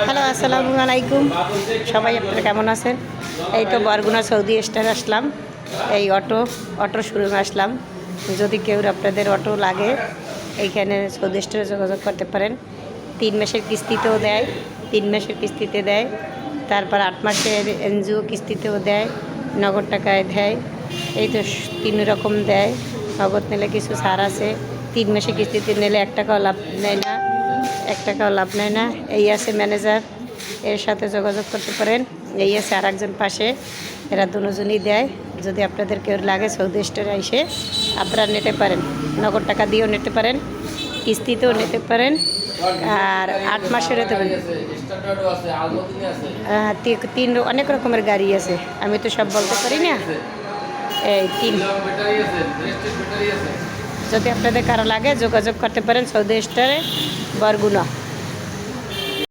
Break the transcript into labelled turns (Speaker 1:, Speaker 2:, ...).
Speaker 1: Hello, আসসালামু আলাইকুম। সবাই আপনারা কেমন আছেন? এই তো বরগুনা সৌদি স্টার আসলাম। এই অটোর শোরুমে আসলাম। যদি কেউ আপনাদের অটো লাগে এইখানে সৌদি স্টারে যোগাযোগ করতে পারেন। 3 মাসের কিস্তিতেও দেয়, 3 মাসের কিস্তিতে দেয়, তারপর 8 মাসের এনজিও কিস্তিতেও দেয়, নগদ টাকায় দেয়। এই তো 3 রকম দেয়। নগদ নিলে কিছু ছাড় আছে, 3 মাসের কিস্তিতে নিলে 1 টাকাও লাভ নেয় না, 1 টাকাও লাভ নেয় না। এই আছে ম্যানেজার, এর সাথে যোগাযোগ করতে পারেন। এই আছে আর একজন পাশে, এরা দুজনই দেয়। যদি আপনাদের কেউ লাগে সৌদি স্টোরে এসে আপনারা নিতে পারেন। নগদ টাকা দিয়েও নিতে পারেন, কিস্তিতেও নিতে পারেন, আর 8 মাসের নিতে পারেন। 3 অনেক রকমের গাড়ি আছে, আমি তো সব বলতে পারি না। এই 3 যদি আপনাদের কারো লাগে যোগাযোগ করতে পারেন সৌদি স্টোরে বরগুনা।